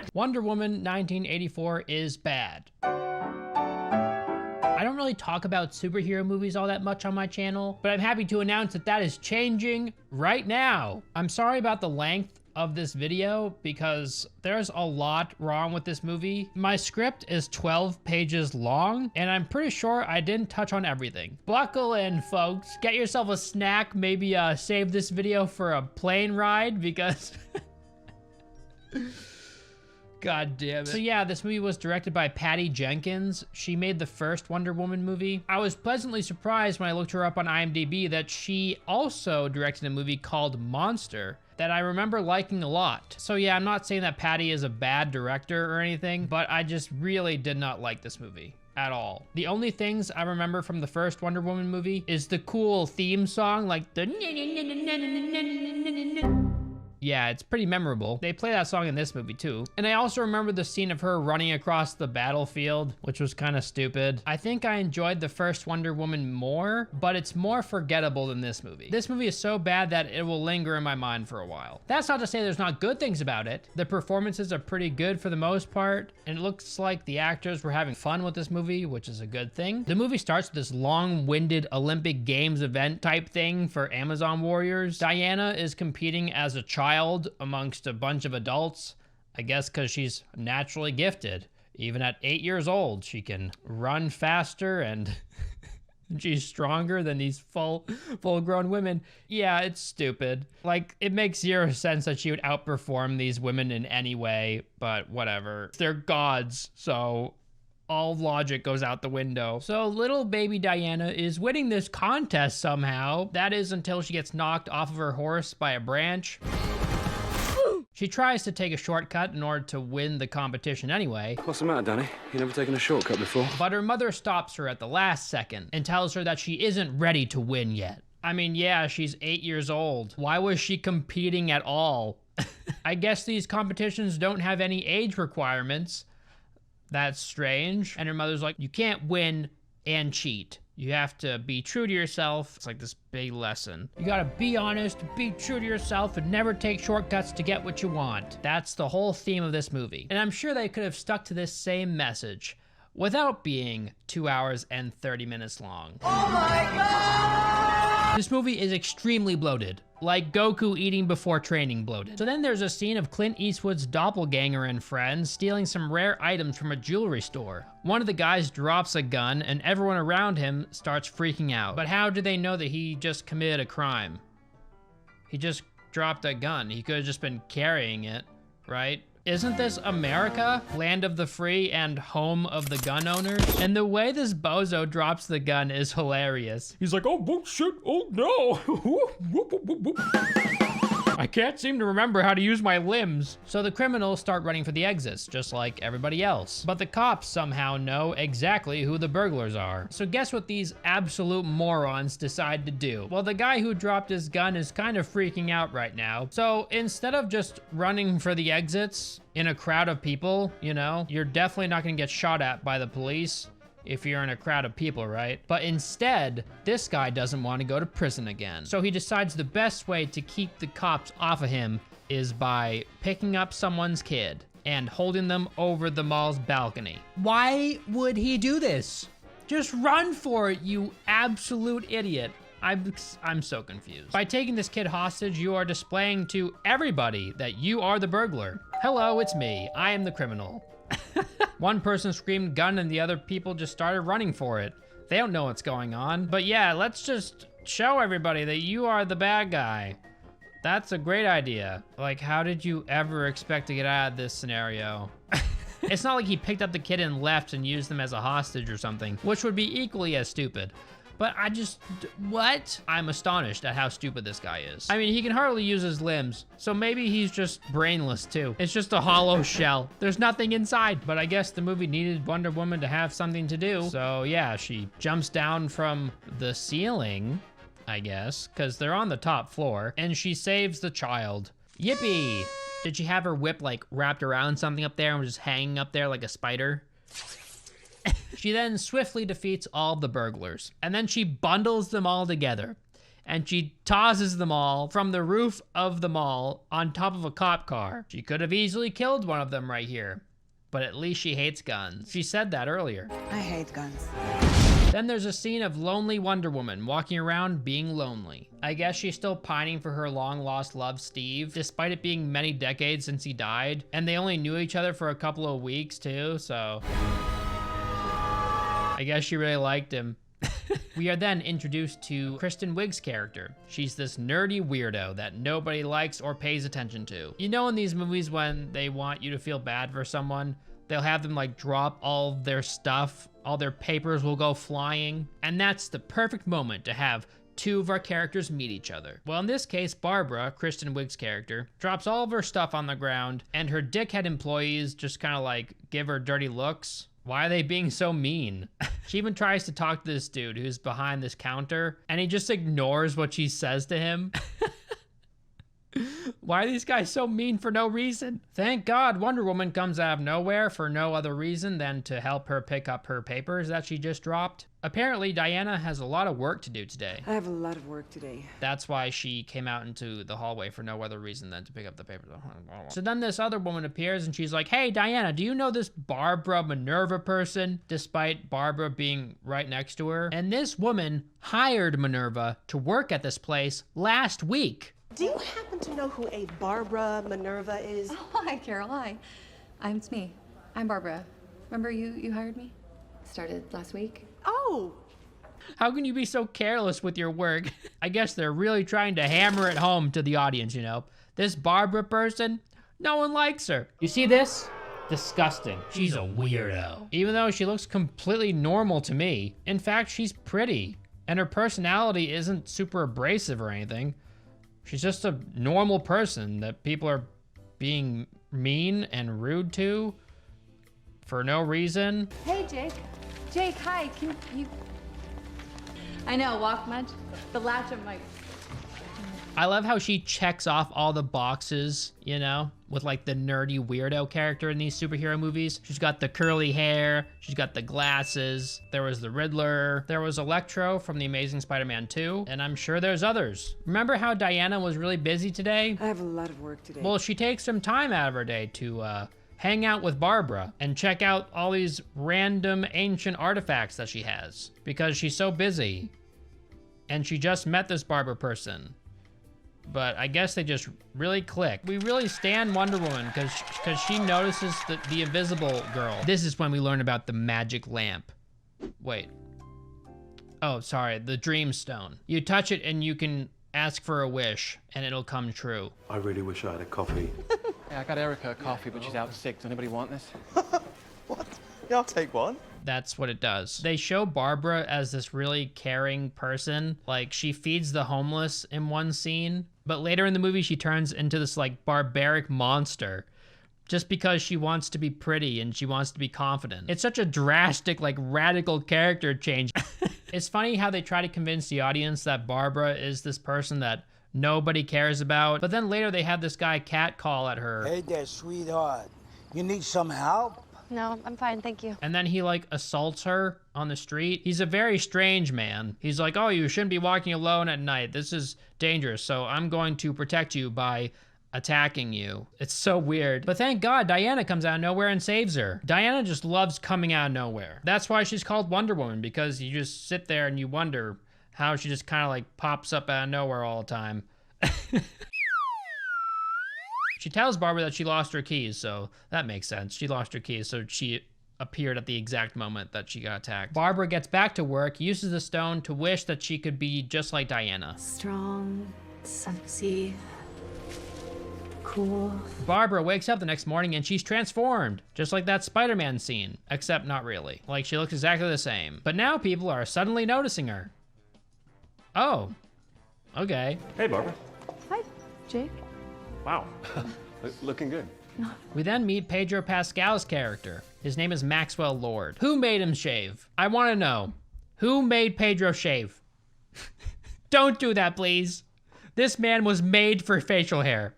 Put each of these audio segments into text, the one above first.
bad! Wonder Woman 1984 is bad. I don't really talk about superhero movies all that much on my channel, but I'm happy to announce that that is changing right now. I'm sorry about the length of this video because there's a lot wrong with this movie. My script is 12 pages long, and I'm pretty sure I didn't touch on everything. Buckle in, folks. Get yourself a snack, maybe save this video for a plane ride because... God damn it. So yeah, this movie was directed by Patty Jenkins. She made the first Wonder Woman movie. I was pleasantly surprised when I looked her up on IMDb that she also directed a movie called Monster that I remember liking a lot. So yeah, I'm not saying that Patty is a bad director or anything, but I just really did not like this movie at all. The only things I remember from the first Wonder Woman movie is the cool theme song, like the yeah, it's pretty memorable. They play that song in this movie too. And I also remember the scene of her running across the battlefield, which was kind of stupid. I think I enjoyed the first Wonder Woman more, but it's more forgettable than this movie. This movie is so bad that it will linger in my mind for a while. That's not to say there's not good things about it. The performances are pretty good for the most part, and it looks like the actors were having fun with this movie, which is a good thing. The movie starts with this long-winded Olympic Games event type thing for Amazon warriors. Diana is competing as a child amongst a bunch of adults, I guess because she's naturally gifted. Even at 8 years old, she can run faster and she's stronger than these full-grown women. Yeah, it's stupid. Like, it makes zero sense that she would outperform these women in any way, but whatever. They're gods, so all logic goes out the window. So little baby Diana is winning this contest somehow. That is until she gets knocked off of her horse by a branch. She tries to take a shortcut in order to win the competition anyway. What's the matter, Danny? You never taken a shortcut before? But her mother stops her at the last second and tells her that she isn't ready to win yet. I mean, yeah, she's 8 years old. Why was she competing at all? I guess these competitions don't have any age requirements. That's strange. And her mother's like, you can't win and cheat. You have to be true to yourself. It's like this big lesson. You gotta be honest, be true to yourself, and never take shortcuts to get what you want. That's the whole theme of this movie. And I'm sure they could have stuck to this same message without being 2 hours and 30 minutes long. Oh my God! This movie is extremely bloated. Like Goku eating before training bloated. So then there's a scene of Clint Eastwood's doppelganger and friends stealing some rare items from a jewelry store. One of the guys drops a gun and everyone around him starts freaking out. But how do they know that he just committed a crime? He just dropped a gun. He could have just been carrying it, right? Isn't this America? Land of the free and home of the gun owners? And the way this bozo drops the gun is hilarious. He's like, oh shit, oh no. I can't seem to remember how to use my limbs. So the criminals start running for the exits, just like everybody else. But the cops somehow know exactly who the burglars are. So guess what these absolute morons decide to do? Well, the guy who dropped his gun is kind of freaking out right now. So instead of just running for the exits in a crowd of people, you know, you're definitely not gonna get shot at by the police if you're in a crowd of people, right? But instead, this guy doesn't want to go to prison again. So he decides the best way to keep the cops off of him is by picking up someone's kid and holding them over the mall's balcony. Why would he do this? Just run for it, you absolute idiot. I'm so confused. By taking this kid hostage, you are displaying to everybody that you are the burglar. Hello, it's me. I am the criminal. One person screamed gun and the other people just started running for it. They don't know what's going on. But yeah, let's just show everybody that you are the bad guy. That's a great idea. Like, how did you ever expect to get out of this scenario? It's not like he picked up the kid and left and used them as a hostage or something, which would be equally as stupid. But what? I'm astonished at how stupid this guy is. I mean, he can hardly use his limbs, so maybe he's just brainless too. It's just a hollow shell. There's nothing inside. But I guess the movie needed Wonder Woman to have something to do. So yeah, she jumps down from the ceiling, I guess, because they're on the top floor, and she saves the child. Yippee! Did she have her whip like wrapped around something up there and was just hanging up there like a spider? She then swiftly defeats all the burglars, and then she bundles them all together. and she tosses them all from the roof of the mall on top of a cop car. She could have easily killed one of them right here, but at least she hates guns. She said that earlier. I hate guns. Then there's a scene of lonely Wonder Woman walking around being lonely. I guess she's still pining for her long-lost love, Steve, despite it being many decades since he died, and they only knew each other for a couple of weeks too, so I guess she really liked him. We are then introduced to Kristen Wiig's character. She's this nerdy weirdo that nobody likes or pays attention to. You know, in these movies when they want you to feel bad for someone, they'll have them like drop all of their stuff, all their papers will go flying. And that's the perfect moment to have two of our characters meet each other. Well, in this case, Barbara, Kristen Wiig's character, drops all of her stuff on the ground and her dickhead employees just kind of like give her dirty looks. Why are they being so mean? She even tries to talk to this dude who's behind this counter and he just ignores what she says to him. Why are these guys so mean for no reason? Thank God Wonder Woman comes out of nowhere for no other reason than to help her pick up her papers that she just dropped. Apparently, Diana has a lot of work to do today. I have a lot of work today. That's why she came out into the hallway for no other reason than to pick up the papers. So then this other woman appears and she's like, hey, Diana, do you know this Barbara Minerva person? Despite Barbara being right next to her. And this woman hired Minerva to work at this place last week. Do you happen to know who a Barbara Minerva is? Oh, hi, Carol. Hi. It's me. I'm Barbara. Remember you hired me? Started last week. Oh, How can you be so careless with your work? I guess they're really trying to hammer it home to the audience, you know? This Barbara person, no one likes her. You see this? Disgusting. She's a weirdo. Even though she looks completely normal to me. In fact, she's pretty. And her personality isn't super abrasive or anything. She's just a normal person that people are being mean and rude to for no reason. Hey, Jake. Jake, hi. Can you... I know, walk much? The latch of my... I love how she checks off all the boxes, you know, with like the nerdy weirdo character in these superhero movies. She's got the curly hair, she's got the glasses, there was the Riddler, there was Electro from The Amazing Spider-Man 2, and I'm sure there's others. Remember how Diana was really busy today? I have a lot of work today. Well, she takes some time out of her day to hang out with Barbara and check out all these random ancient artifacts that she has because she's so busy. And she just met this Barbara person. But I guess they just really click. We really stand Wonder Woman because she notices the invisible girl. This is when we learn about the magic lamp. Wait. Oh, sorry, the dream stone. You touch it and you can ask for a wish and it'll come true. I really wish I had a coffee. Yeah, I got Erica a coffee, but she's out sick. Does anybody want this? What? Yeah, I'll take one. That's what it does. They show Barbara as this really caring person. Like, she feeds the homeless in one scene, but later in the movie, she turns into this, like, barbaric monster just because she wants to be pretty and she wants to be confident. It's such a drastic, like, radical character change. It's funny how they try to convince the audience that Barbara is this person that nobody cares about, but then later they have this guy cat call at her. Hey there, sweetheart. You need some help? No, I'm fine, thank you. And then he like assaults her on the street. He's a very strange man. He's like, oh, you shouldn't be walking alone at night. This is dangerous, so I'm going to protect you by attacking you. It's so weird. But thank God Diana comes out of nowhere and saves her. Diana just loves coming out of nowhere. That's why she's called Wonder Woman, because you just sit there and you wonder how she just kind of like pops up out of nowhere all the time. She tells Barbara that she lost her keys, so that makes sense. She lost her keys, so she appeared at the exact moment that she got attacked. Barbara gets back to work, uses the stone to wish that she could be just like Diana. Strong, sexy, cool. Barbara wakes up the next morning and she's transformed, just like that Spider-Man scene, except not really. Like, she looks exactly the same. But now people are suddenly noticing her. Oh, okay. Hey, Barbara. Hi, Jake. Wow. Looking good. We then meet Pedro Pascal's character. His name is Maxwell Lord. Who made him shave? I want to know. Who made Pedro shave? Don't do that, please. This man was made for facial hair.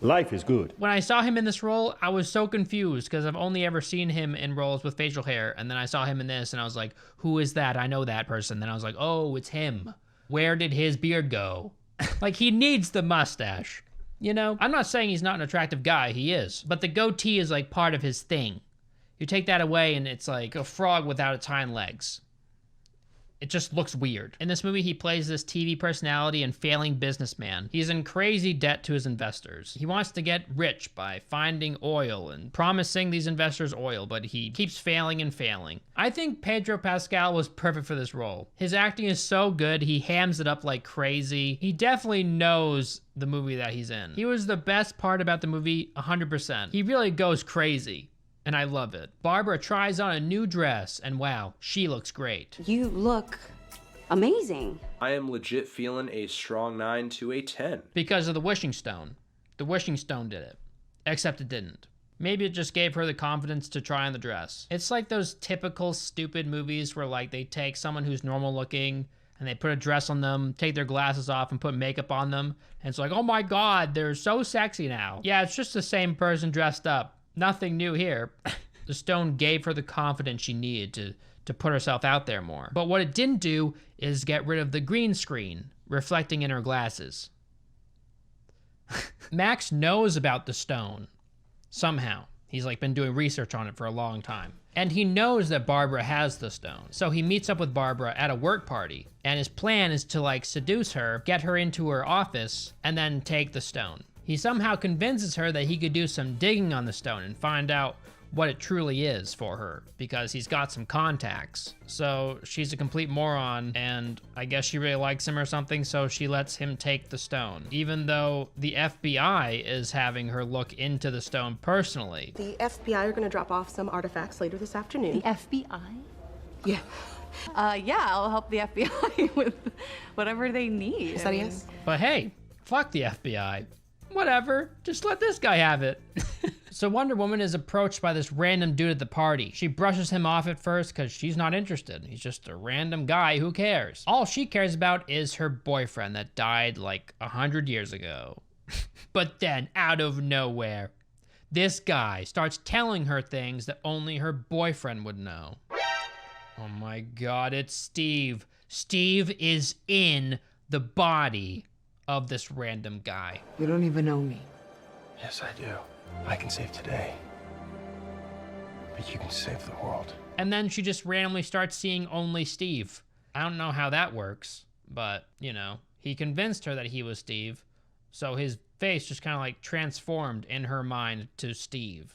Life is good. When I saw him in this role, I was so confused because I've only ever seen him in roles with facial hair. And then I saw him in this and I was like, who is that? I know that person. Then I was like, oh, it's him. Where did his beard go? Like, he needs the mustache. You know, I'm not saying he's not an attractive guy, he is, but the goatee is like part of his thing. You take that away and it's like a frog without its hind legs. It just looks weird. In this movie, he plays this TV personality and failing businessman. He's in crazy debt to his investors. He wants to get rich by finding oil and promising these investors oil, but he keeps failing and failing. I think Pedro Pascal was perfect for this role. His acting is so good, he hams it up like crazy. He definitely knows the movie that he's in. He was the best part about the movie, 100%. He really goes crazy. And I love it. Barbara tries on a new dress, and wow, she looks great. You look amazing. I am legit feeling a strong 9 to a 10. Because of the wishing stone. The wishing stone did it. Except it didn't. Maybe it just gave her the confidence to try on the dress. It's like those typical stupid movies where like they take someone who's normal looking and they put a dress on them, take their glasses off and put makeup on them. And it's like, oh my God, they're so sexy now. Yeah, it's just the same person dressed up. Nothing new here. The stone gave her the confidence she needed to put herself out there more. But what it didn't do is get rid of the green screen reflecting in her glasses. Max knows about the stone somehow. He's like been doing research on it for a long time. And he knows that Barbara has the stone. So he meets up with Barbara at a work party. And his plan is to like seduce her, get her into her office, and then take the stone. He somehow convinces her that he could do some digging on the stone and find out what it truly is for her, because he's got some contacts. So she's a complete moron, and I guess she really likes him or something, so she lets him take the stone, even though the FBI is having her look into the stone personally. The FBI are going to drop off some artifacts later this afternoon. The FBI? Yeah. Yeah, I'll help the FBI with whatever they need. Is that a yes? But hey, fuck the FBI. Whatever, just let this guy have it. So Wonder Woman is approached by this random dude at the party. She brushes him off at first because she's not interested. He's just a random guy, who cares? All she cares about is her boyfriend that died like 100 years ago. But then, out of nowhere, this guy starts telling her things that only her boyfriend would know. Oh my God, it's Steve. Steve is in the body of this random guy. You don't even know me. Yes, I do. I can save today. But you can save the world. And then she just randomly starts seeing only Steve. I don't know how that works, but, you know, he convinced her that he was Steve, so his face just kind of like transformed in her mind to Steve.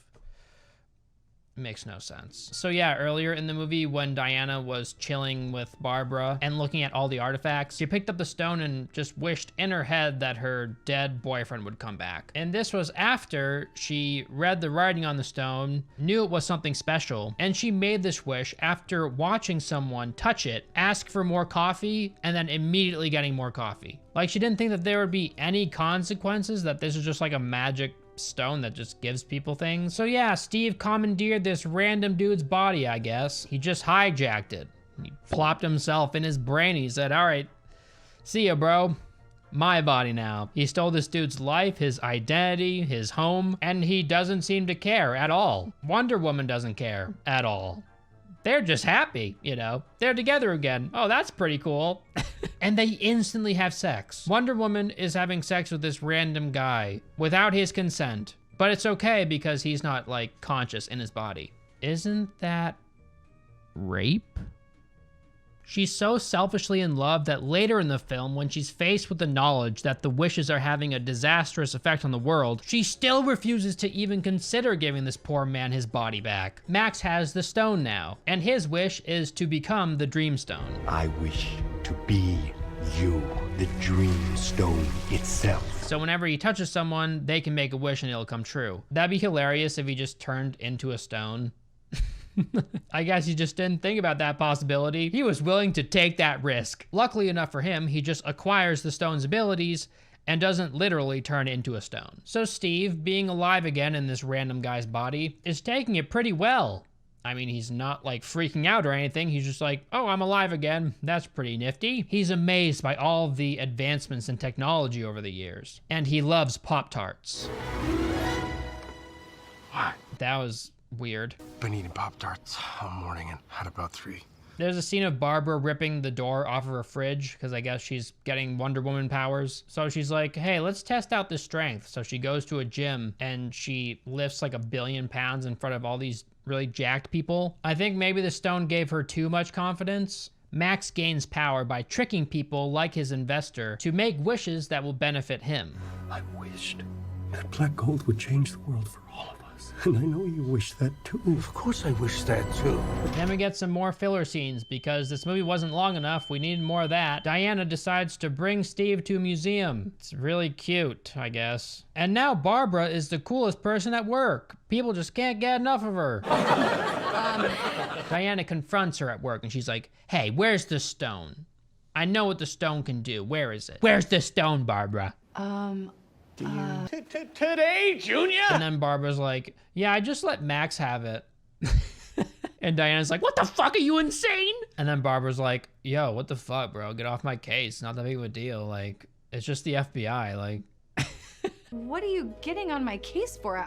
Makes no sense. So yeah, earlier in the movie when Diana was chilling with Barbara and looking at all the artifacts, she picked up the stone and just wished in her head that her dead boyfriend would come back. And this was after she read the writing on the stone, knew it was something special, and she made this wish after watching someone touch it, ask for more coffee, and then immediately getting more coffee. Like, she didn't think that there would be any consequences, that this is just like a magic stone that just gives people things. So yeah, Steve commandeered this random dude's body, I guess. He just hijacked it. He plopped himself in his brain. He said, all right, see ya, bro. My body now. He stole this dude's life, his identity, his home, and he doesn't seem to care at all. Wonder Woman doesn't care at all. They're just happy, you know? They're together again. Oh, that's pretty cool. And they instantly have sex. Wonder Woman is having sex with this random guy without his consent. But it's okay because he's not, like, conscious in his body. Isn't that rape? She's so selfishly in love that later in the film, when she's faced with the knowledge that the wishes are having a disastrous effect on the world, she still refuses to even consider giving this poor man his body back. Max has the stone now, and his wish is to become the Dream Stone. I wish to be you, the Dream Stone itself. So whenever he touches someone, they can make a wish and it'll come true. That'd be hilarious if he just turned into a stone. I guess he just didn't think about that possibility. He was willing to take that risk. Luckily enough for him, he just acquires the stone's abilities and doesn't literally turn into a stone. So Steve, being alive again in this random guy's body, is taking it pretty well. I mean, he's not like freaking out or anything. He's just like, oh, I'm alive again. That's pretty nifty. He's amazed by all the advancements in technology over the years. And he loves Pop-Tarts. What? That was weird. Been eating Pop-Tarts all morning and had about 3. There's a scene of Barbara ripping the door off of her fridge because I guess she's getting Wonder Woman powers. So she's like, hey, let's test out the strength. So she goes to a gym and she lifts like 1 billion pounds in front of all these really jacked people. I think maybe the stone gave her too much confidence. Max gains power by tricking people like his investor to make wishes that will benefit him. I wished that black gold would change the world for all of us. And I know you wish that too. Of course I wish that too. Then we get some more filler scenes because this movie wasn't long enough. We needed more of that. Diana decides to bring Steve to a museum. It's really cute, I guess. And now Barbara is the coolest person at work. People just can't get enough of her. Diana confronts her at work and she's like, hey, where's the stone? I know what the stone can do. Where is it? Where's the stone, Barbara? Today, Junior? And then Barbara's like, yeah, I just let Max have it. And Diana's like, what the fuck, are you insane? And then Barbara's like, yo, what the fuck, bro? Get off my case. Not that big of a deal. Like, it's just the FBI. Like, What are you getting on my case for?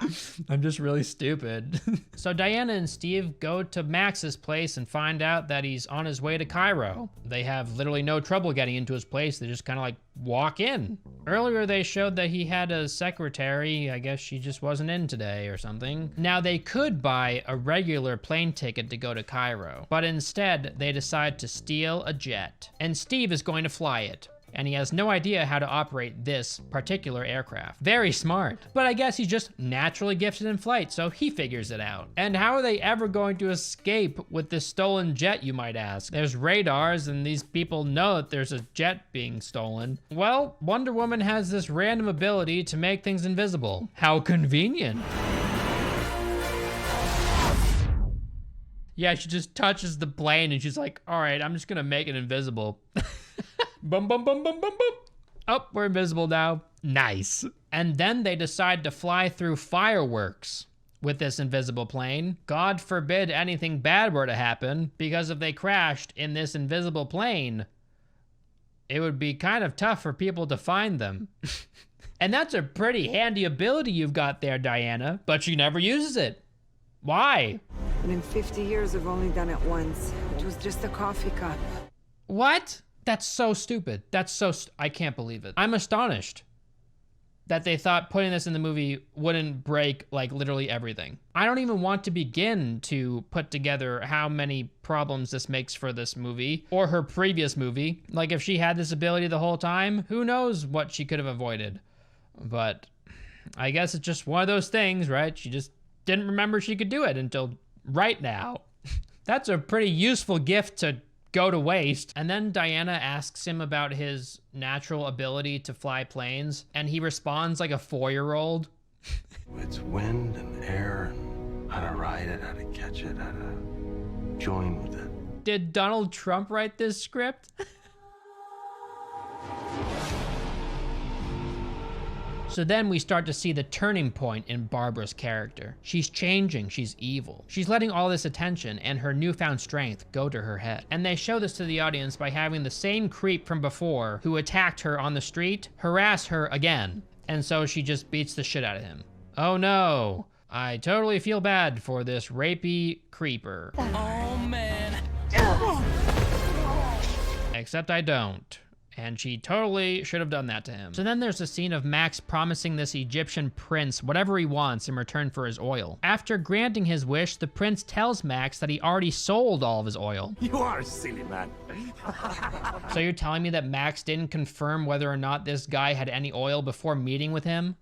I'm just really stupid. So Diana and Steve go to Max's place and find out that he's on his way to Cairo. They have literally no trouble getting into his place. They just kind of like walk in. Earlier they showed that he had a secretary. I guess she just wasn't in today or something. Now they could buy a regular plane ticket to go to Cairo, but instead they decide to steal a jet. And Steve is going to fly it. And he has no idea how to operate this particular aircraft. Very smart. But I guess he's just naturally gifted in flight, so he figures it out. And how are they ever going to escape with this stolen jet, you might ask? There's radars, and these people know that there's a jet being stolen. Well, Wonder Woman has this random ability to make things invisible. How convenient. Yeah, she just touches the plane, and she's like, all right, I'm just gonna make it invisible. Boom, boom, boom, boom, boom, boom. Oh, we're invisible now. Nice. And then they decide to fly through fireworks with this invisible plane. God forbid anything bad were to happen, because if they crashed in this invisible plane, it would be kind of tough for people to find them. And that's a pretty handy ability you've got there, Diana, but she never uses it. Why? And in 50 years, I've only done it once. It was just a coffee cup. What? That's so stupid. That's so, I can't believe it. I'm astonished that they thought putting this in the movie wouldn't break like literally everything. I don't even want to begin to put together how many problems this makes for this movie or her previous movie. Like if she had this ability the whole time, who knows what she could have avoided. But I guess it's just one of those things, right? She just didn't remember she could do it until right now. That's a pretty useful gift to go to waste. And then Diana asks him about his natural ability to fly planes, and he responds like a 4-year-old. It's wind and air and how to ride it, how to catch it, how to join with it. Did Donald Trump write this script? So then we start to see the turning point in Barbara's character. She's changing, she's evil. She's letting all this attention and her newfound strength go to her head. And they show this to the audience by having the same creep from before who attacked her on the street harass her again. And so she just beats the shit out of him. Oh no, I totally feel bad for this rapey creeper. Oh, man. Except I don't. And she totally should have done that to him. So then there's a scene of Max promising this Egyptian prince whatever he wants in return for his oil. After granting his wish, the prince tells Max that he already sold all of his oil. You are a silly man. So you're telling me that Max didn't confirm whether or not this guy had any oil before meeting with him?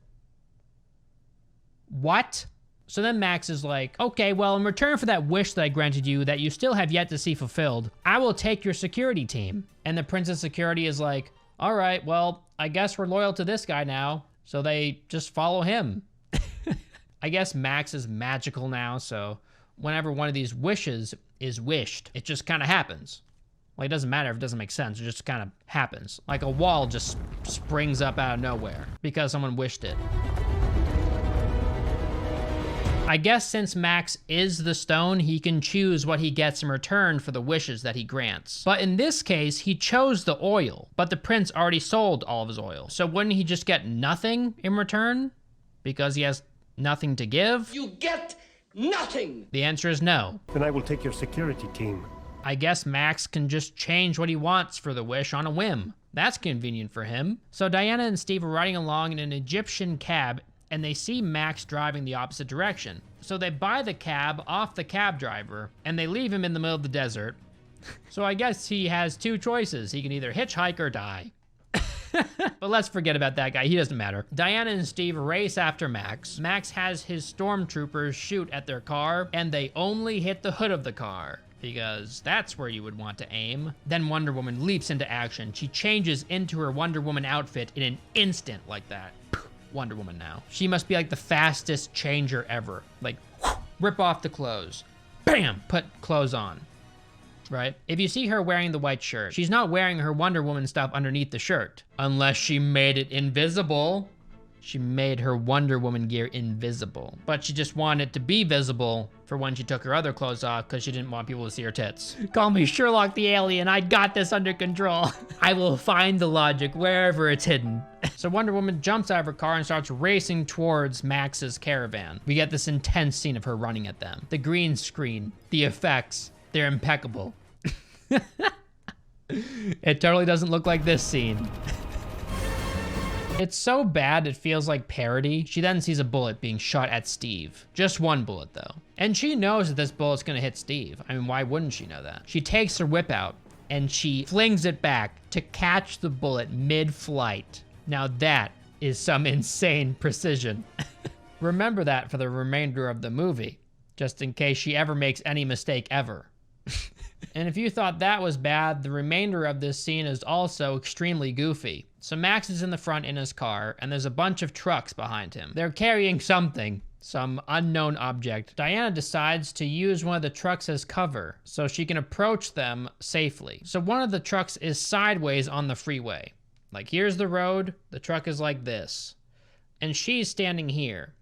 What? So then Max is like, okay, well, in return for that wish that I granted you that you still have yet to see fulfilled, I will take your security team. And the prince's security is like, all right, well, I guess we're loyal to this guy now. So they just follow him. I guess Max is magical now, so whenever one of these wishes is wished, it just kind of happens. Like, it doesn't matter if it doesn't make sense, it just kind of happens. Like a wall just springs up out of nowhere because someone wished it. I guess since Max is the stone, he can choose what he gets in return for the wishes that he grants. But in this case, he chose the oil, but the prince already sold all of his oil. So wouldn't he just get nothing in return? Because he has nothing to give? You get nothing! The answer is no. Then I will take your security team. I guess Max can just change what he wants for the wish on a whim. That's convenient for him. So Diana and Steve are riding along in an Egyptian cab, and they see Max driving the opposite direction. So they buy the cab off the cab driver, and they leave him in the middle of the desert. So I guess he has two choices. He can either hitchhike or die. But let's forget about that guy. He doesn't matter. Diana and Steve race after Max. Max has his stormtroopers shoot at their car, and they only hit the hood of the car, because that's where you would want to aim. Then Wonder Woman leaps into action. She changes into her Wonder Woman outfit in an instant like that. Wonder Woman now. She must be like the fastest changer ever. Like, rip off the clothes. Bam! Put clothes on. Right? If you see her wearing the white shirt, she's not wearing her Wonder Woman stuff underneath the shirt. Unless she made it invisible. She made her Wonder Woman gear invisible. But she just wanted it to be visible for when she took her other clothes off because she didn't want people to see her tits. Call me Sherlock the Alien. I got this under control. I will find the logic wherever it's hidden. So Wonder Woman jumps out of her car and starts racing towards Max's caravan. We get this intense scene of her running at them. The green screen, the effects, they're impeccable. It totally doesn't look like this scene. It's so bad it feels like parody. She then sees a bullet being shot at Steve. Just one bullet though. And she knows that this bullet's gonna hit Steve. I mean, why wouldn't she know that? She takes her whip out and she flings it back to catch the bullet mid-flight. Now that is some insane precision. Remember that for the remainder of the movie, just in case she ever makes any mistake ever. And if you thought that was bad, the remainder of this scene is also extremely goofy. So Max is in the front in his car, and there's a bunch of trucks behind him. They're carrying something, some unknown object. Diana decides to use one of the trucks as cover, so she can approach them safely. So one of the trucks is sideways on the freeway. Like, here's the road, the truck is like this. And she's standing here,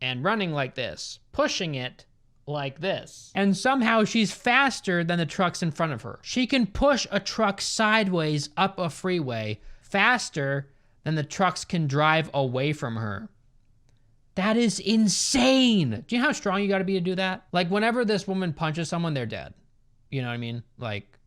and running like this, pushing it like this. And somehow she's faster than the trucks in front of her. She can push a truck sideways up a freeway faster than the trucks can drive away from her. That is insane. Do you know how strong you gotta be to do that? Like, whenever this woman punches someone, they're dead. You know what I mean? Like,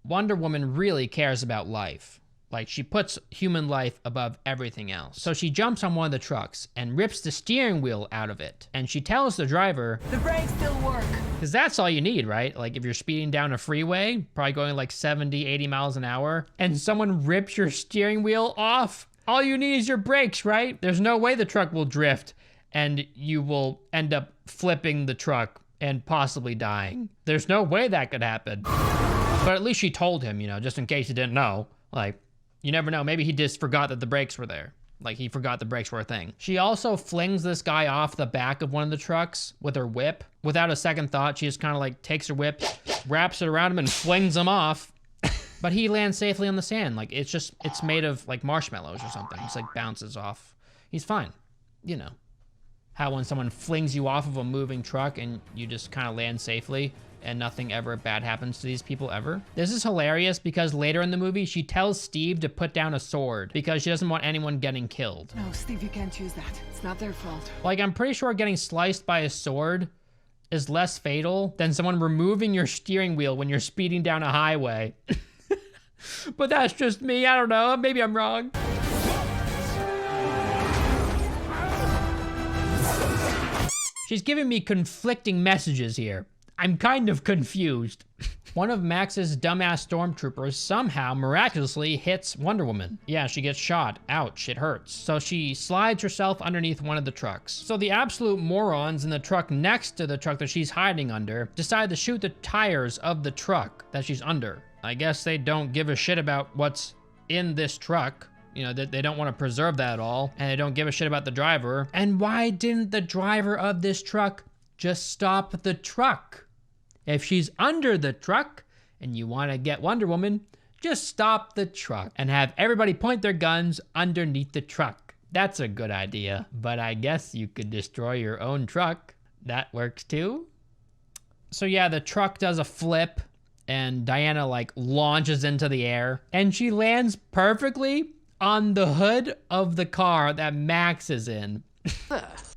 Wonder Woman really cares about life. Like, she puts human life above everything else. So she jumps on one of the trucks and rips the steering wheel out of it. And she tells the driver, The brakes still work. because that's all you need, right? Like, if you're speeding down a freeway, probably going like 70, 80 miles an hour, and someone rips your steering wheel off, all you need is your brakes, right? There's no way the truck will drift and you will end up flipping the truck and possibly dying. There's no way that could happen. But at least she told him, you know, just in case he didn't know. Like, you never know. Maybe he just forgot that the brakes were there. Like, he forgot the brakes were a thing. She also flings this guy off the back of one of the trucks with her whip. Without a second thought, she just kind of like takes her whip, wraps it around him and flings him off. But he lands safely on the sand. Like, it's made of like marshmallows or something. It's like bounces off. He's fine. You know, how when someone flings you off of a moving truck and you just kind of land safely and nothing ever bad happens to these people ever. This is hilarious because later in the movie, she tells Steve to put down a sword because she doesn't want anyone getting killed. No, Steve, you can't use that. It's not their fault. Like, I'm pretty sure getting sliced by a sword is less fatal than someone removing your steering wheel when you're speeding down a highway. But that's just me, I don't know, maybe I'm wrong. She's giving me conflicting messages here. I'm kind of confused. One of Max's dumbass stormtroopers somehow miraculously hits Wonder Woman. Yeah, she gets shot. Ouch, it hurts. So she slides herself underneath one of the trucks. So the absolute morons in the truck next to the truck that she's hiding under decide to shoot the tires of the truck that she's under. I guess they don't give a shit about what's in this truck. You know, they don't want to preserve that at all, and they don't give a shit about the driver. And why didn't the driver of this truck just stop the truck? If she's under the truck and you want to get Wonder Woman, just stop the truck and have everybody point their guns underneath the truck. That's a good idea, but I guess you could destroy your own truck. That works too. So yeah, the truck does a flip and Diana like launches into the air and she lands perfectly on the hood of the car that Max is in.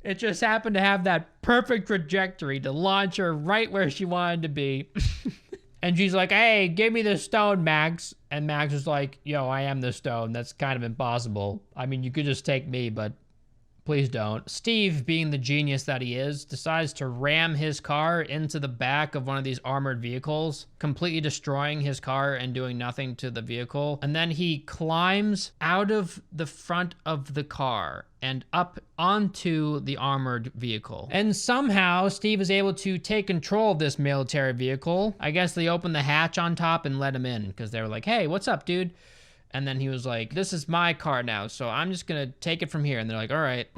It just happened to have that perfect trajectory to launch her right where she wanted to be. And she's like, hey, give me the stone, Max. And Max was like, yo, I am the stone. That's kind of impossible. I mean, you could just take me, but please don't. Steve, being the genius that he is, decides to ram his car into the back of one of these armored vehicles, completely destroying his car and doing nothing to the vehicle. And then he climbs out of the front of the car and up onto the armored vehicle. And somehow Steve is able to take control of this military vehicle. I guess they opened the hatch on top and let him in because they were like, hey, what's up, dude? And then he was like, this is my car now, so I'm just gonna take it from here. And they're like, all right.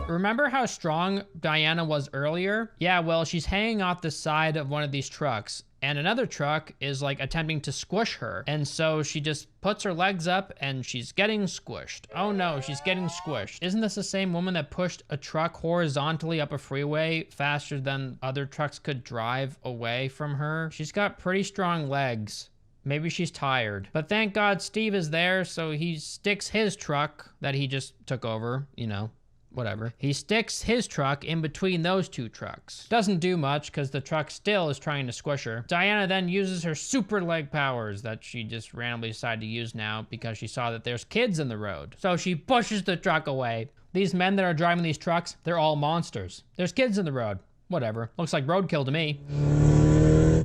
Remember how strong Diana was earlier? Yeah, well, she's hanging off the side of one of these trucks, and another truck is like attempting to squish her. And so she just puts her legs up and she's getting squished. Oh no, she's getting squished. Isn't this the same woman that pushed a truck horizontally up a freeway faster than other trucks could drive away from her? She's got pretty strong legs. Maybe she's tired. But thank God Steve is there, so he sticks his truck that he just took over, you know, whatever. He sticks his truck in between those two trucks. Doesn't do much because the truck still is trying to squish her. Diana then uses her super leg powers that she just randomly decided to use now because she saw that there's kids in the road. So she pushes the truck away. These men that are driving these trucks, they're all monsters. There's kids in the road. Whatever. Looks like roadkill to me.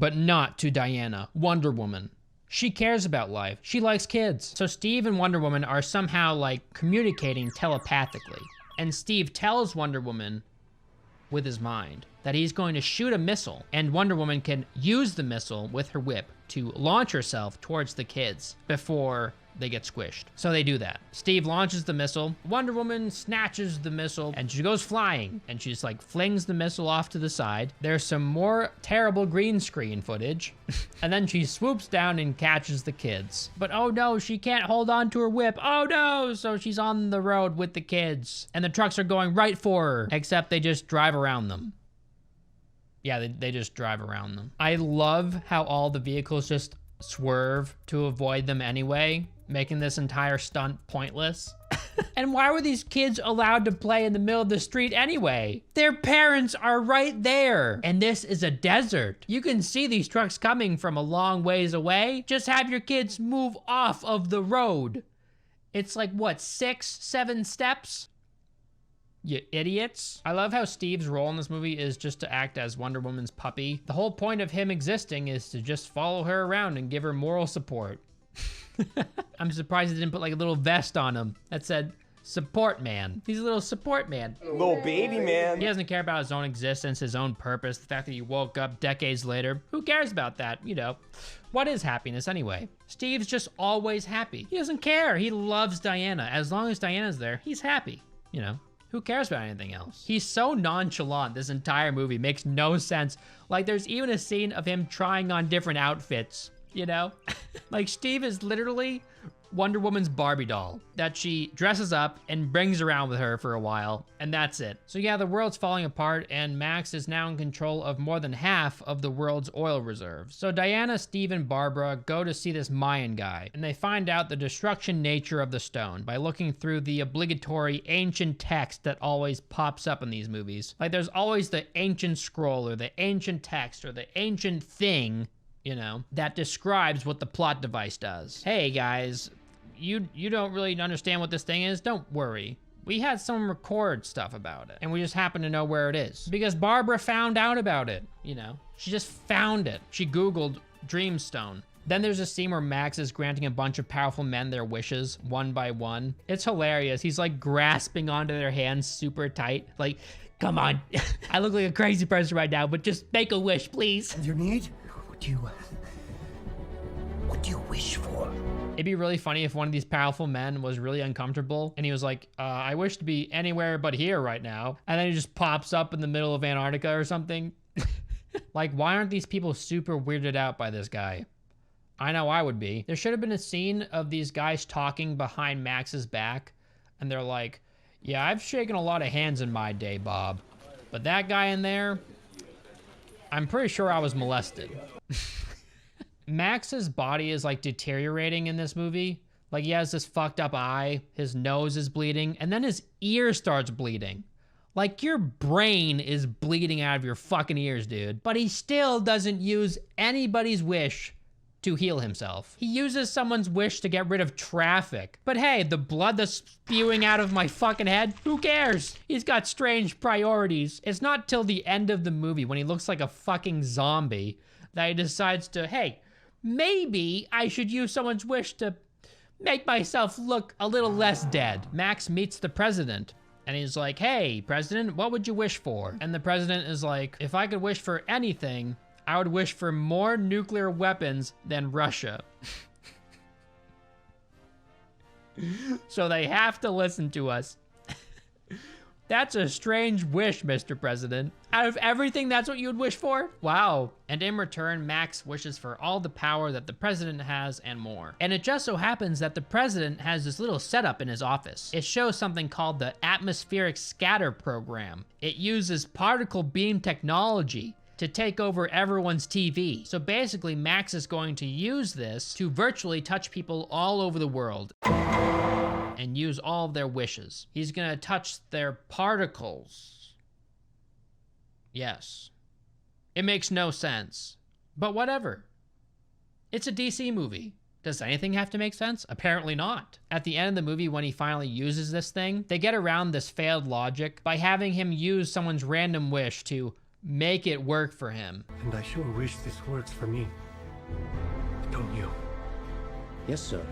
But not to Diana, Wonder Woman. She cares about life. She likes kids. So Steve and Wonder Woman are somehow like communicating telepathically. And Steve tells Wonder Woman with his mind that he's going to shoot a missile, and Wonder Woman can use the missile with her whip to launch herself towards the kids before they get squished. So they do that. Steve launches the missile. Wonder Woman snatches the missile and she goes flying and she just like flings the missile off to the side. There's some more terrible green screen footage. And then she swoops down and catches the kids. But oh no, she can't hold on to her whip. Oh no! So she's on the road with the kids and the trucks are going right for her, except they just drive around them. Yeah, they just drive around them. I love how all the vehicles just swerve to avoid them anyway, making this entire stunt pointless. And why were these kids allowed to play in the middle of the street anyway? Their parents are right there. And this is a desert. You can see these trucks coming from a long ways away. Just have your kids move off of the road. It's like, what, 6, 7 steps? You idiots. I love how Steve's role in this movie is just to act as Wonder Woman's puppy. The whole point of him existing is to just follow her around and give her moral support. I'm surprised he didn't put like a little vest on him that said, support man. He's a little support man. Little baby man. He doesn't care about his own existence, his own purpose, the fact that he woke up decades later. Who cares about that? You know, what is happiness anyway? Steve's just always happy. He doesn't care. He loves Diana. As long as Diana's there, he's happy, you know. Who cares about anything else? He's so nonchalant this entire movie. Makes no sense. Like, there's even a scene of him trying on different outfits, you know? Like, Steve is literally Wonder Woman's Barbie doll that she dresses up and brings around with her for a while, and that's it. So yeah, the world's falling apart, and Max is now in control of more than half of the world's oil reserves. So Diana, Steve, and Barbara go to see this Mayan guy, and they find out the destruction nature of the stone by looking through the obligatory ancient text that always pops up in these movies. Like, there's always the ancient scroll, or the ancient text, or the ancient thing, you know, that describes what the plot device does. Hey guys, you don't really understand what this thing is? Don't worry. We had someone record stuff about it, and we just happen to know where it is. Because Barbara found out about it, you know? She just found it. She Googled Dreamstone. Then there's a scene where Max is granting a bunch of powerful men their wishes, one by one. It's hilarious. He's like grasping onto their hands super tight. Like, come on. I look like a crazy person right now, but just make a wish, please. Your need? What do you wish for? It'd be really funny if one of these powerful men was really uncomfortable and he was like, I wish to be anywhere but here right now. And then he just pops up in the middle of Antarctica or something. Like, why aren't these people super weirded out by this guy? I know I would be. There should have been a scene of these guys talking behind Max's back. And they're like, yeah, I've shaken a lot of hands in my day, Bob. But that guy in there, I'm pretty sure I was molested. Max's body is like deteriorating in this movie. Like he has this fucked up eye, his nose is bleeding, and then his ear starts bleeding. Like your brain is bleeding out of your fucking ears, dude. But he still doesn't use anybody's wish to heal himself. He uses someone's wish to get rid of traffic. But hey, the blood that's spewing out of my fucking head, who cares? He's got strange priorities. It's not till the end of the movie when he looks like a fucking zombie that he decides to, hey, maybe I should use someone's wish to make myself look a little less dead. Max meets the president. And he's like, hey, president, what would you wish for? And the president is like, if I could wish for anything, I would wish for more nuclear weapons than Russia. So they have to listen to us. That's a strange wish, Mr. President. Out of everything, that's what you would wish for? Wow. And in return, Max wishes for all the power that the president has and more. And it just so happens that the president has this little setup in his office. It shows something called the atmospheric scatter program. It uses particle beam technology to take over everyone's TV. So basically, Max is going to use this to virtually touch people all over the world and use all of their wishes. He's gonna touch their particles. Yes. It makes no sense, but whatever. It's a DC movie. Does anything have to make sense? Apparently not. At the end of the movie, when he finally uses this thing, they get around this failed logic by having him use someone's random wish to make it work for him. And I sure wish this works for me. Don't you? Yes, sir.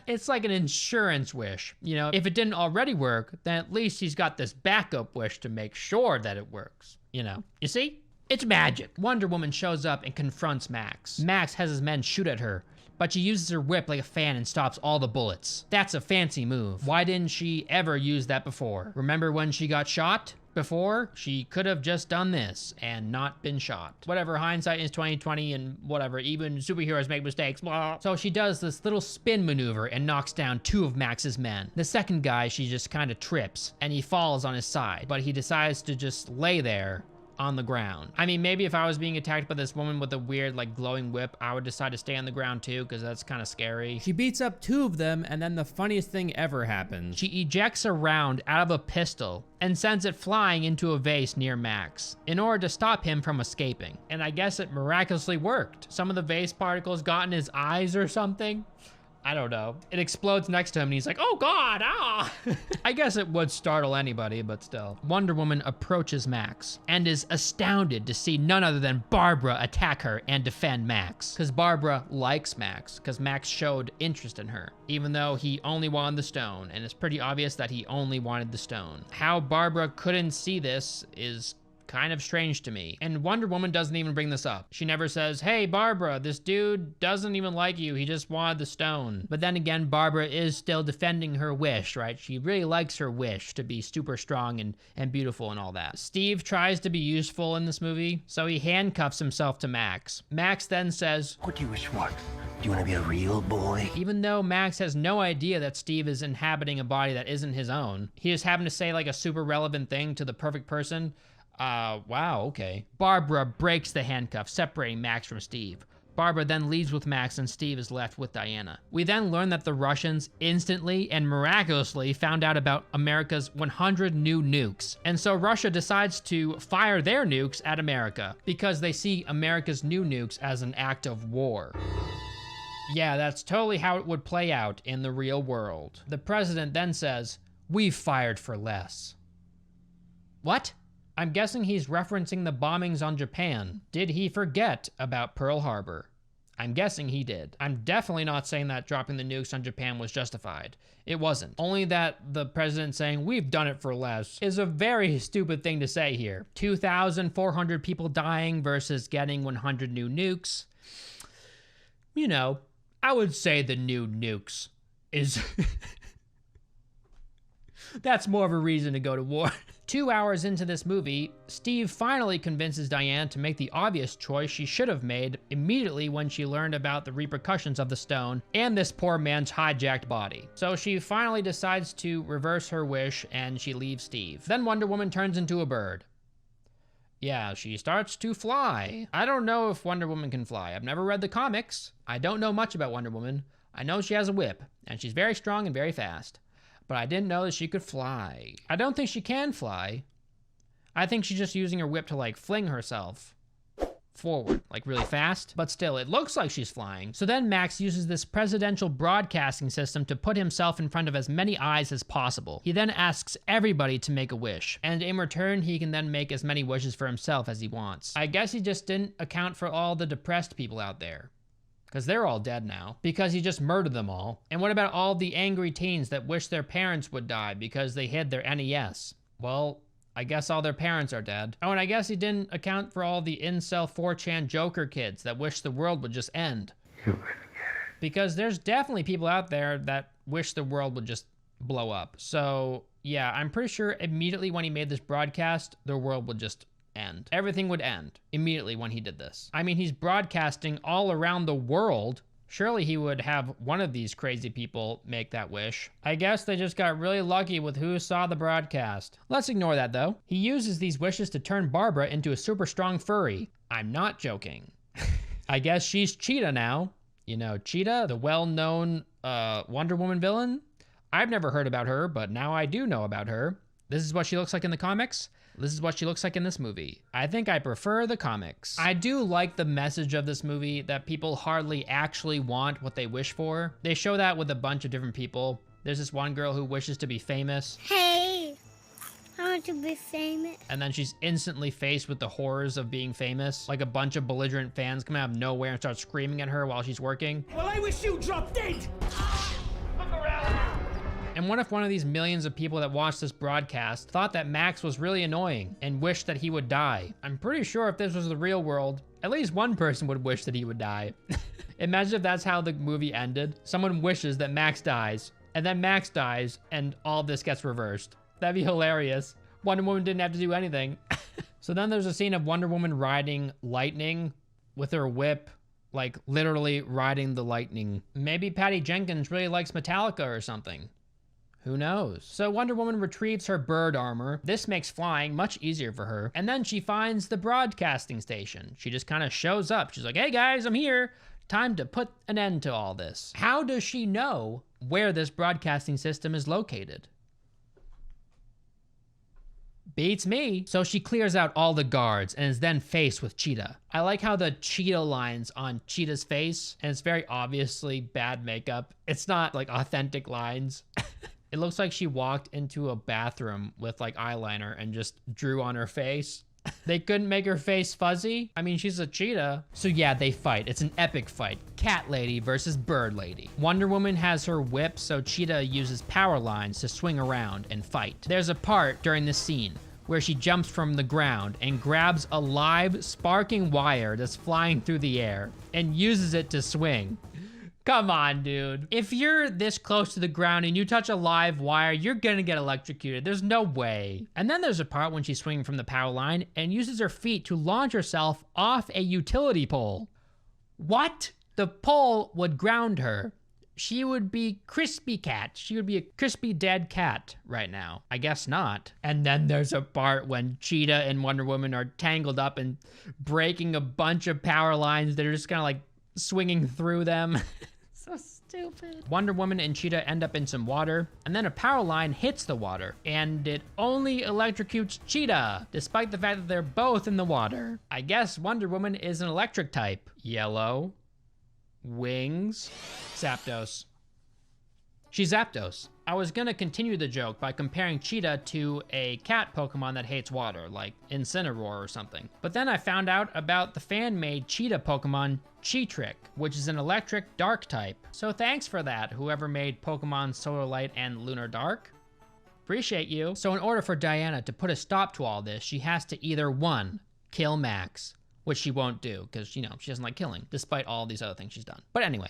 It's like an insurance wish. You know, if it didn't already work, then at least he's got this backup wish to make sure that it works. You know, you see? It's magic. Wonder Woman shows up and confronts Max. Max has his men shoot at her, but she uses her whip like a fan and stops all the bullets. That's a fancy move. Why didn't she ever use that before? Remember when she got shot? Before, she could have just done this and not been shot. Whatever, hindsight is 2020 and whatever, even superheroes make mistakes, blah. So she does this little spin maneuver and knocks down 2 of Max's men. The second guy, she just kind of trips and he falls on his side, but he decides to just lay there on the ground. I mean, maybe if I was being attacked by this woman with a weird, like, glowing whip, I would decide to stay on the ground too, because that's kind of scary. She beats up 2 of them, and then the funniest thing ever happens. She ejects a round out of a pistol and sends it flying into a vase near Max in order to stop him from escaping. And I guess it miraculously worked. Some of the vase particles got in his eyes or something. I don't know. It explodes next to him and he's like, oh God, ah! I guess it would startle anybody, but still. Wonder Woman approaches Max and is astounded to see none other than Barbara attack her and defend Max. Because Barbara likes Max, because Max showed interest in her, even though he only wanted the stone, and it's pretty obvious that he only wanted the stone. How Barbara couldn't see this is kind of strange to me. And Wonder Woman doesn't even bring this up. She never says, hey, Barbara, this dude doesn't even like you. He just wanted the stone. But then again, Barbara is still defending her wish, right? She really likes her wish to be super strong and beautiful and all that. Steve tries to be useful in this movie, so he handcuffs himself to Max. Max then says, what do you wish for? Do you want to be a real boy? Even though Max has no idea that Steve is inhabiting a body that isn't his own, he just happened to say like a super relevant thing to the perfect person. Wow, okay. Barbara breaks the handcuff, separating Max from Steve. Barbara then leaves with Max and Steve is left with Diana. We then learn that the Russians instantly and miraculously found out about America's 100 new nukes. And so Russia decides to fire their nukes at America because they see America's new nukes as an act of war. Yeah, that's totally how it would play out in the real world. The president then says, we've fired for less. What? I'm guessing he's referencing the bombings on Japan. Did he forget about Pearl Harbor? I'm guessing he did. I'm definitely not saying that dropping the nukes on Japan was justified. It wasn't. Only that the president saying, we've done it for less, is a very stupid thing to say here. 2,400 people dying versus getting 100 new nukes. You know, I would say the new nukes is... That's more of a reason to go to war. 2 hours into this movie, Steve finally convinces Diane to make the obvious choice she should have made immediately when she learned about the repercussions of the stone and this poor man's hijacked body. So she finally decides to reverse her wish and she leaves Steve. Then Wonder Woman turns into a bird. Yeah, she starts to fly. I don't know if Wonder Woman can fly. I've never read the comics. I don't know much about Wonder Woman. I know she has a whip, and she's very strong and very fast, but I didn't know that she could fly. I don't think she can fly. I think she's just using her whip to like fling herself forward, like really fast, but still, it looks like she's flying. So then Max uses this presidential broadcasting system to put himself in front of as many eyes as possible. He then asks everybody to make a wish, and in return, he can then make as many wishes for himself as he wants. I guess he just didn't account for all the depressed people out there, because they're all dead now, because he just murdered them all. And what about all the angry teens that wish their parents would die because they hid their NES? Well, I guess all their parents are dead. Oh, and I guess he didn't account for all the incel 4chan Joker kids that wish the world would just end. Because there's definitely people out there that wish the world would just blow up. So yeah, I'm pretty sure immediately when he made this broadcast, the world would just end. Everything would end immediately when he did this. I mean, he's broadcasting all around the world. Surely he would have one of these crazy people make that wish. I guess they just got really lucky with who saw the broadcast. Let's ignore that though. He uses these wishes to turn Barbara into a super strong furry. I'm not joking. I guess she's Cheetah now. You know, Cheetah, the well-known Wonder Woman villain. I've never heard about her, but now I do know about her. This is what she looks like in the comics. This is what she looks like in this movie. I think I prefer the comics. I do like the message of this movie, that people hardly actually want what they wish for. They show that with a bunch of different people. There's this one girl who wishes to be famous. Hey, I want to be famous. And then she's instantly faced with the horrors of being famous. Like a bunch of belligerent fans come out of nowhere and start screaming at her while she's working. Well, I wish you dropped dead. Look around. And what if one of these millions of people that watched this broadcast thought that Max was really annoying and wished that he would die? I'm pretty sure if this was the real world, at least one person would wish that he would die. Imagine if that's how the movie ended. Someone wishes that Max dies, and then Max dies, and all this gets reversed. That'd be hilarious. Wonder Woman didn't have to do anything. So then there's a scene of Wonder Woman riding lightning with her whip, like literally riding the lightning. Maybe Patty Jenkins really likes Metallica or something. Who knows? So Wonder Woman retrieves her bird armor. This makes flying much easier for her. And then she finds the broadcasting station. She just kind of shows up. She's like, hey guys, I'm here. Time to put an end to all this. How does she know where this broadcasting system is located? Beats me. So she clears out all the guards and is then faced with Cheetah. I like how the Cheetah lines on Cheetah's face, and it's very obviously bad makeup. It's not like authentic lines. It looks like she walked into a bathroom with like eyeliner and just drew on her face. They couldn't make her face fuzzy. I mean, she's a cheetah. So yeah, they fight. It's an epic fight. Cat Lady versus Bird Lady. Wonder Woman has her whip, so Cheetah uses power lines to swing around and fight. There's a part during this scene where she jumps from the ground and grabs a live sparking wire that's flying through the air and uses it to swing. Come on, dude. If you're this close to the ground and you touch a live wire, you're gonna get electrocuted. There's no way. And then there's a part when she's swinging from the power line and uses her feet to launch herself off a utility pole. What? The pole would ground her. She would be crispy cat. She would be a crispy dead cat right now. I guess not. And then there's a part when Cheetah and Wonder Woman are tangled up and breaking a bunch of power lines that are just kind of like swinging through them. So stupid. Wonder Woman and Cheetah end up in some water, and then a power line hits the water, and it only electrocutes Cheetah, despite the fact that they're both in the water. I guess Wonder Woman is an electric type. Yellow. Wings. Zapdos. She's Zapdos. I was gonna continue the joke by comparing Cheetah to a cat Pokemon that hates water, like Incineroar or something. But then I found out about the fan-made Cheetah Pokemon, Cheetrick, which is an electric dark type. So thanks for that, whoever made Pokemon Solar Light and Lunar Dark. Appreciate you. So in order for Diana to put a stop to all this, she has to either 1, kill Max, which she won't do, because, you know, she doesn't like killing, despite all these other things she's done. But anyway.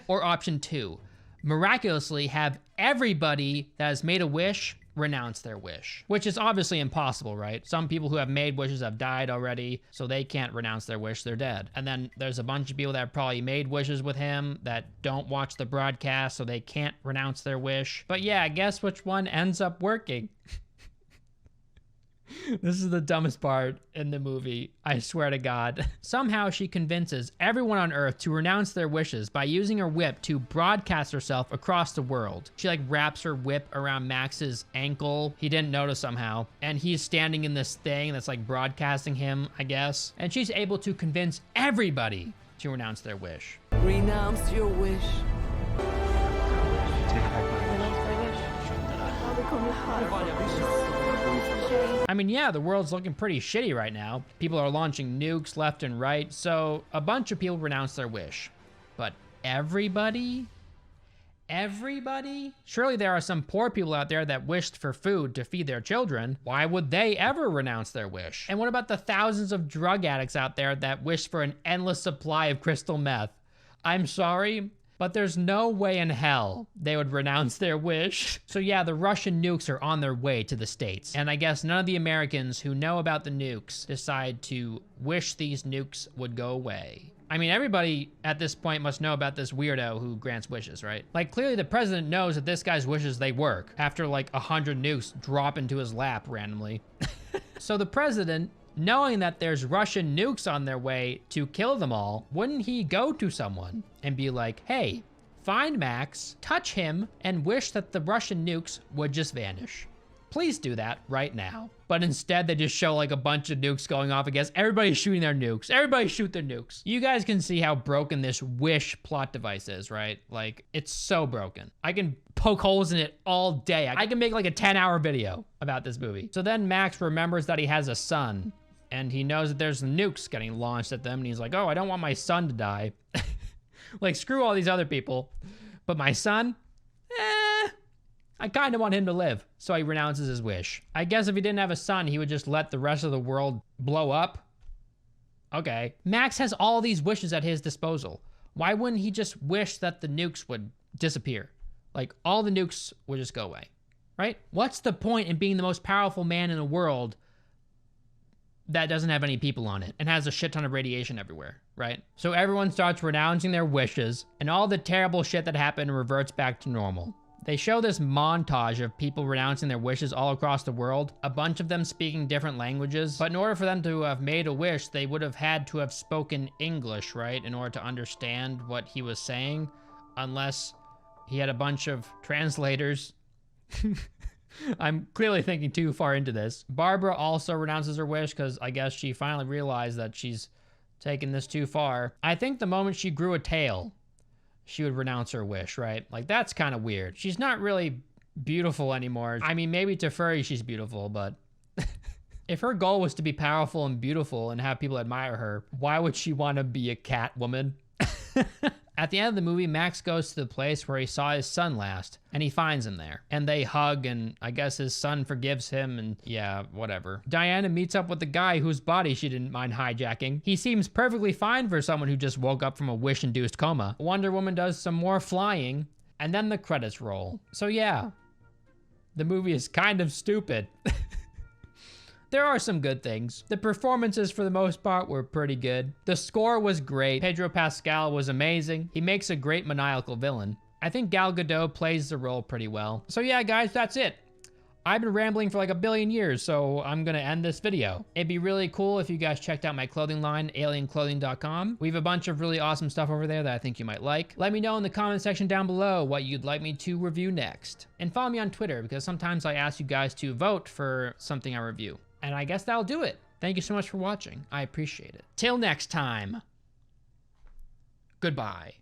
Or option 2, miraculously have everybody that has made a wish renounce their wish, which is obviously impossible, right? Some people who have made wishes have died already, so they can't renounce their wish, they're dead. And then there's a bunch of people that have probably made wishes with him that don't watch the broadcast, so they can't renounce their wish. But yeah, guess which one ends up working? This is the dumbest part in the movie, I swear to God. Somehow she convinces everyone on Earth to renounce their wishes by using her whip to broadcast herself across the world. She like wraps her whip around Max's ankle. He didn't notice somehow. And he's standing in this thing that's like broadcasting him, I guess. And she's able to convince everybody to renounce their wish. Renounce your wish. I mean, yeah, the world's looking pretty shitty right now. People are launching nukes left and right, so a bunch of people renounce their wish. But everybody? Everybody? Surely there are some poor people out there that wished for food to feed their children. Why would they ever renounce their wish? And what about the thousands of drug addicts out there that wish for an endless supply of crystal meth? I'm sorry, but there's no way in hell they would renounce their wish. So yeah, the Russian nukes are on their way to the States. And I guess none of the Americans who know about the nukes decide to wish these nukes would go away. I mean, everybody at this point must know about this weirdo who grants wishes, right? Like, clearly the president knows that this guy's wishes, they work after like 100 nukes drop into his lap randomly. So the president, knowing that there's Russian nukes on their way to kill them all, wouldn't he go to someone and be like, hey, find Max, touch him, and wish that the Russian nukes would just vanish? Please do that right now. But instead, they just show like a bunch of nukes going off. I guess everybody's shooting their nukes. Everybody shoot their nukes. You guys can see how broken this wish plot device is, right? Like, it's so broken. I can poke holes in it all day. I can make like a 10-hour video about this movie. So then Max remembers that he has a son, and he knows that there's nukes getting launched at them, and he's like, oh, I don't want my son to die. Like, screw all these other people. But my son? I kind of want him to live. So he renounces his wish. I guess if he didn't have a son, he would just let the rest of the world blow up. Okay. Max has all these wishes at his disposal. Why wouldn't he just wish that the nukes would disappear? Like, all the nukes would just go away, right? What's the point in being the most powerful man in the world that doesn't have any people on it and has a shit ton of radiation everywhere, right? So everyone starts renouncing their wishes, and all the terrible shit that happened reverts back to normal. They show this montage of people renouncing their wishes all across the world, a bunch of them speaking different languages, but in order for them to have made a wish, they would have had to have spoken English, right? In order to understand what he was saying, unless he had a bunch of translators. I'm clearly thinking too far into this. Barbara also renounces her wish because I guess she finally realized that she's taken this too far. I think the moment she grew a tail, she would renounce her wish, right? Like, that's kind of weird. She's not really beautiful anymore. I mean, maybe to furry she's beautiful, but if her goal was to be powerful and beautiful and have people admire her, why would she want to be a cat woman? At the end of the movie, Max goes to the place where he saw his son last, and he finds him there. And they hug, and I guess his son forgives him, and yeah, whatever. Diana meets up with the guy whose body she didn't mind hijacking. He seems perfectly fine for someone who just woke up from a wish-induced coma. Wonder Woman does some more flying, and then the credits roll. So yeah, the movie is kind of stupid. There are some good things. The performances, for the most part, were pretty good. The score was great. Pedro Pascal was amazing. He makes a great maniacal villain. I think Gal Gadot plays the role pretty well. So yeah, guys, that's it. I've been rambling for like a billion years, so I'm gonna end this video. It'd be really cool if you guys checked out my clothing line, alienclothing.com. We have a bunch of really awesome stuff over there that I think you might like. Let me know in the comment section down below what you'd like me to review next. And follow me on Twitter, because sometimes I ask you guys to vote for something I review. And I guess that'll do it. Thank you so much for watching. I appreciate it. Till next time. Goodbye.